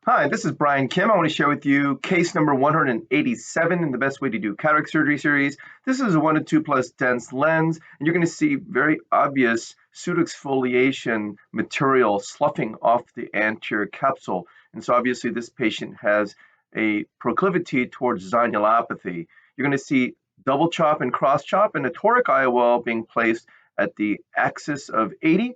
Hi, this is Brian Kim. I want to share with you case number 187 in the Best Way to Do Cataract Surgery series. This is a 1 to 2 plus dense lens, and you're going to see very obvious pseudoexfoliation material sloughing off the anterior capsule. And so obviously this patient has a proclivity towards zonulopathy. You're going to see double chop and cross chop and a toric IOL being placed at the axis of 80. And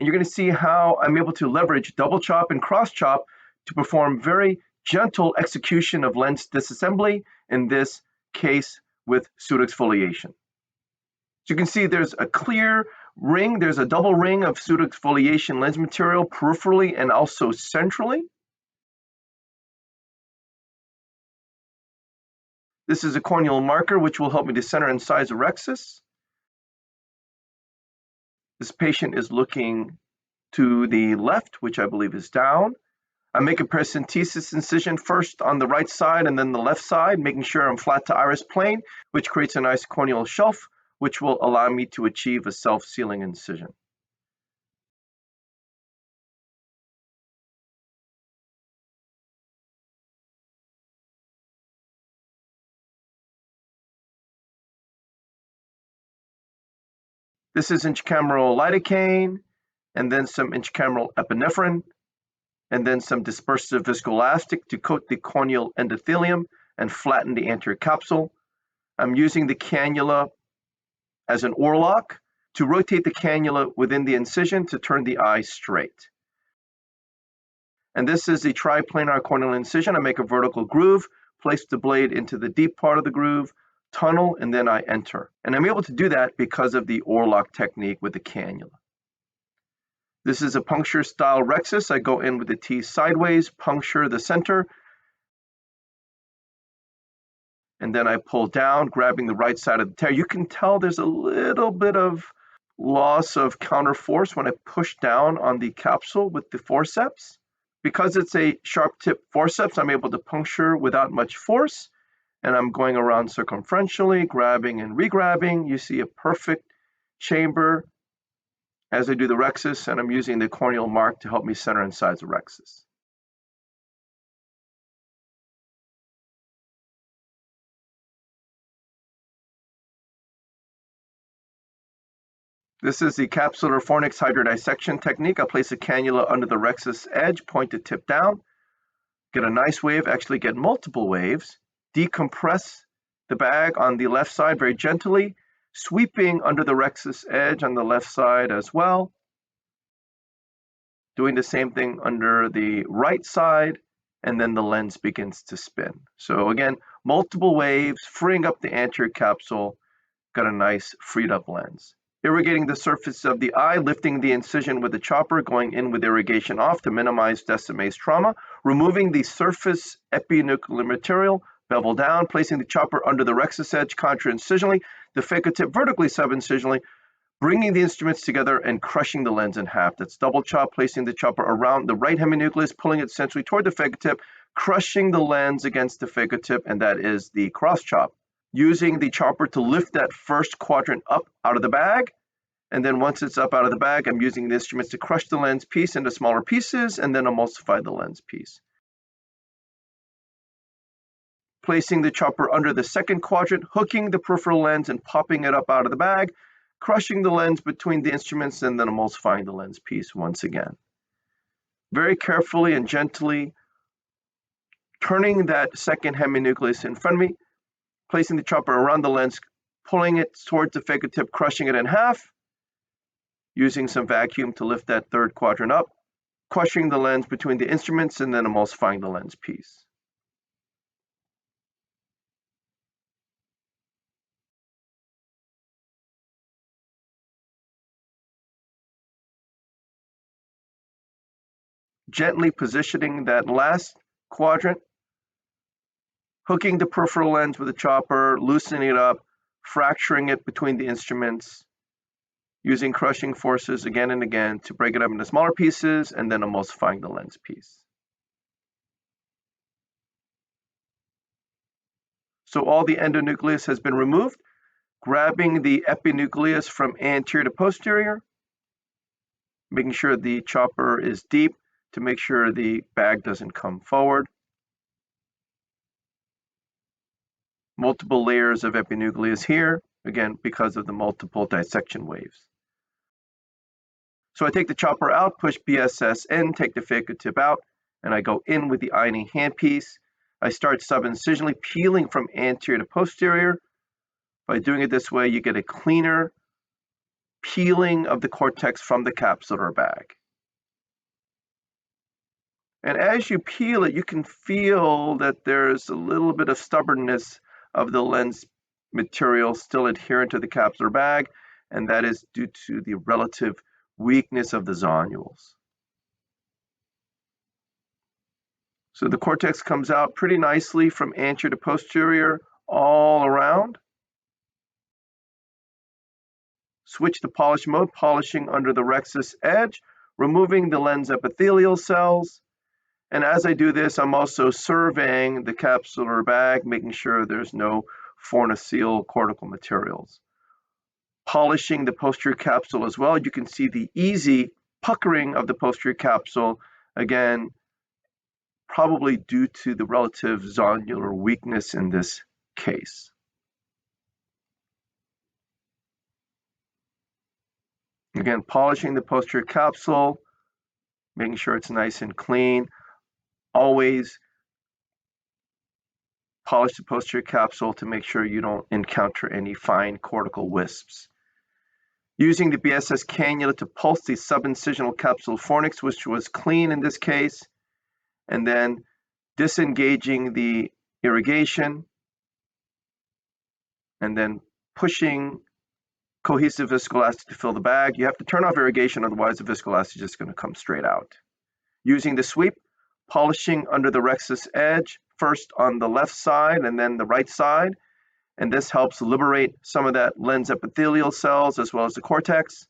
you're going to see how I'm able to leverage double chop and cross chop to perform very gentle execution of lens disassembly, in this case with pseudoexfoliation. So you can see there's a clear ring, there's a double ring of pseudoexfoliation lens material peripherally and also centrally. This is a corneal marker which will help me to center and size the rhexis. This patient is looking to the left, which I believe is down. I make a paracentesis incision first on the right side and then the left side, making sure I'm flat to iris plane, which creates a nice corneal shelf, which will allow me to achieve a self-sealing incision. This is intracameral lidocaine, and then some intracameral epinephrine, and then some dispersive viscoelastic to coat the corneal endothelium and flatten the anterior capsule. I'm using the cannula as an oarlock to rotate the cannula within the incision to turn the eye straight. And this is a triplanar corneal incision. I make a vertical groove, place the blade into the deep part of the groove, tunnel, and then I enter. And I'm able to do that because of the oarlock technique with the cannula. This is a puncture style rhexis. I go in with the T sideways, puncture the center, and then I pull down, grabbing the right side of the tear. You can tell there's a little bit of loss of counter force when I push down on the capsule with the forceps. Because it's a sharp tip forceps, I'm able to puncture without much force, and I'm going around circumferentially, grabbing and re-grabbing. You see a perfect chamber as I do the rhexis, and I'm using the corneal mark to help me center and size the rhexis. This is the capsular fornix hydrodissection technique. I place a cannula under the rhexis edge, point the tip down, get a nice wave, actually get multiple waves, decompress the bag on the left side very gently, sweeping under the rhexis edge on the left side as well. Doing the same thing under the right side, and then the lens begins to spin. So again, multiple waves, freeing up the anterior capsule, got a nice freed up lens. Irrigating the surface of the eye, lifting the incision with the chopper, going in with irrigation off to minimize Descemet's trauma, removing the surface epinuclear material, bevel down, placing the chopper under the rhexis edge contra-incisionally, the phaco-tip vertically sub-incisionally, bringing the instruments together and crushing the lens in half. That's double chop, placing the chopper around the right heminucleus, pulling it centrally toward the phaco-tip, crushing the lens against the phaco-tip, and that is the cross chop. Using the chopper to lift that first quadrant up out of the bag, and then once it's up out of the bag, I'm using the instruments to crush the lens piece into smaller pieces and then emulsify the lens piece. Placing the chopper under the second quadrant, hooking the peripheral lens and popping it up out of the bag, crushing the lens between the instruments and then emulsifying the lens piece once again. Very carefully and gently turning that second heminucleus in front of me, placing the chopper around the lens, pulling it towards the phaco-tip, crushing it in half, using some vacuum to lift that third quadrant up, crushing the lens between the instruments and then emulsifying the lens piece. Gently positioning that last quadrant, hooking the peripheral lens with the chopper, loosening it up, fracturing it between the instruments, using crushing forces again and again to break it up into smaller pieces and then emulsifying the lens piece. So all the endonucleus has been removed, grabbing the epinucleus from anterior to posterior, making sure the chopper is deep to make sure the bag doesn't come forward. Multiple layers of epinucleus here, again, because of the multiple dissection waves. So I take the chopper out, push BSS in, take the phaco tip out, and I go in with the ironing handpiece. I start subincisionally peeling from anterior to posterior. By doing it this way, you get a cleaner peeling of the cortex from the capsular bag. And as you peel it, you can feel that there's a little bit of stubbornness of the lens material still adherent to the capsular bag, and that is due to the relative weakness of the zonules. So the cortex comes out pretty nicely from anterior to posterior all around. Switch to polish mode, polishing under the rexus edge, removing the lens epithelial cells. And as I do this, I'm also surveying the capsular bag, making sure there's no fornicele cortical materials. Polishing the posterior capsule as well. You can see the easy puckering of the posterior capsule, again, probably due to the relative zonular weakness in this case. Again, polishing the posterior capsule, making sure it's nice and clean. Always polish the posterior capsule to make sure you don't encounter any fine cortical wisps. Using the BSS cannula to pulse the subincisional capsule fornix, which was clean in this case, and then disengaging the irrigation, and then pushing cohesive viscoelastic to fill the bag. You have to turn off irrigation, otherwise the viscoelastic is just going to come straight out. Using the sweep, polishing under the rexus edge, first on the left side and then the right side, and this helps liberate some of that lens epithelial cells as well as the cortex.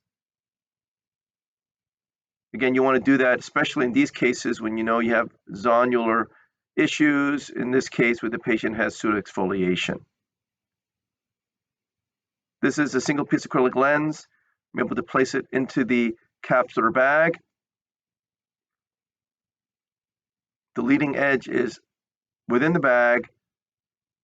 Again, you want to do that especially in these cases when you know you have zonular issues, in this case where the patient has pseudoexfoliation. This is a single piece acrylic lens. I'm able to place it into the capsular bag. The leading edge is within the bag.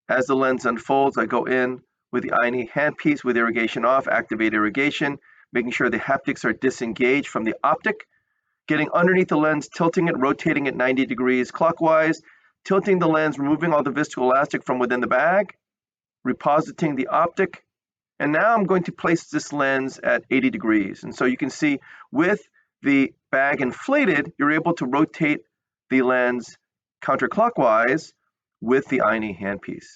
As the lens unfolds, I go in with the ironing handpiece with irrigation off, activate irrigation, making sure the haptics are disengaged from the optic, getting underneath the lens, tilting it, rotating it 90 degrees clockwise, tilting the lens, removing all the viscoelastic from within the bag, repositing the optic, and now I'm going to place this lens at 80 degrees. And so you can see with the bag inflated, you're able to rotate the lens counterclockwise with the ironing handpiece.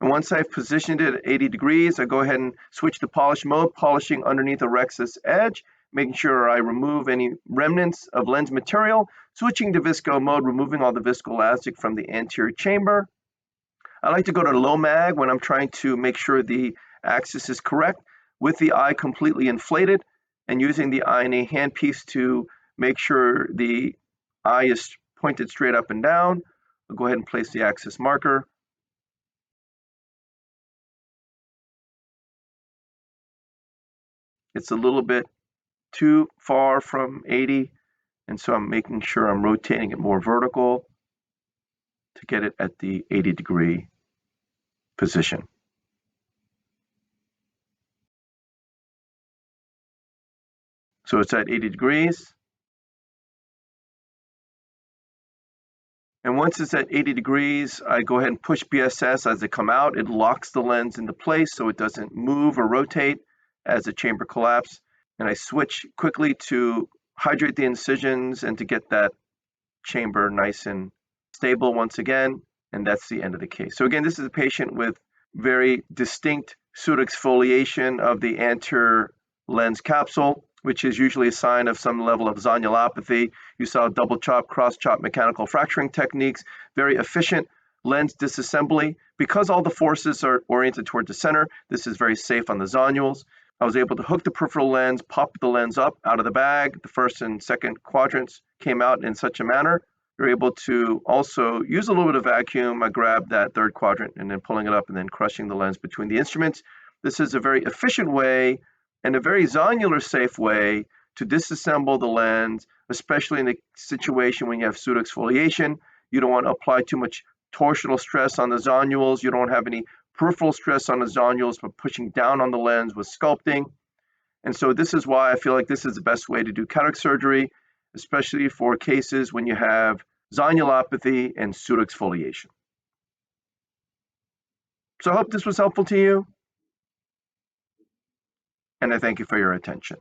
And once I've positioned it at 80 degrees, I go ahead and switch to polish mode, polishing underneath the rexus edge, making sure I remove any remnants of lens material, switching to visco mode, removing all the viscoelastic from the anterior chamber. I like to go to low mag when I'm trying to make sure the axis is correct, with the eye completely inflated, and using the ironing handpiece to make sure the eye is pointed straight up and down. I'll go ahead and place the axis marker. It's a little bit too far from 80, and so I'm making sure I'm rotating it more vertical to get it at the 80-degree position. So it's at 80 degrees. And once it's at 80 degrees, I go ahead and push BSS as they come out. It locks the lens into place so it doesn't move or rotate as the chamber collapses. And I switch quickly to hydrate the incisions and to get that chamber nice and stable once again. And that's the end of the case. So again, this is a patient with very distinct pseudoexfoliation of the anterior lens capsule, which is usually a sign of some level of zonulopathy. You saw double chop, cross chop mechanical fracturing techniques, very efficient lens disassembly. Because all the forces are oriented toward the center, this is very safe on the zonules. I was able to hook the peripheral lens, pop the lens up out of the bag. The first and second quadrants came out in such a manner. You're able to also use a little bit of vacuum. I grabbed that third quadrant and then pulling it up and then crushing the lens between the instruments. This is a very efficient way and a very zonular safe way to disassemble the lens, especially in the situation when you have pseudoexfoliation. You don't want to apply too much torsional stress on the zonules. You don't have any peripheral stress on the zonules for pushing down on the lens with sculpting. And so this is why I feel like this is the best way to do cataract surgery, especially for cases when you have zonulopathy and pseudoexfoliation. So I hope this was helpful to you, and I thank you for your attention.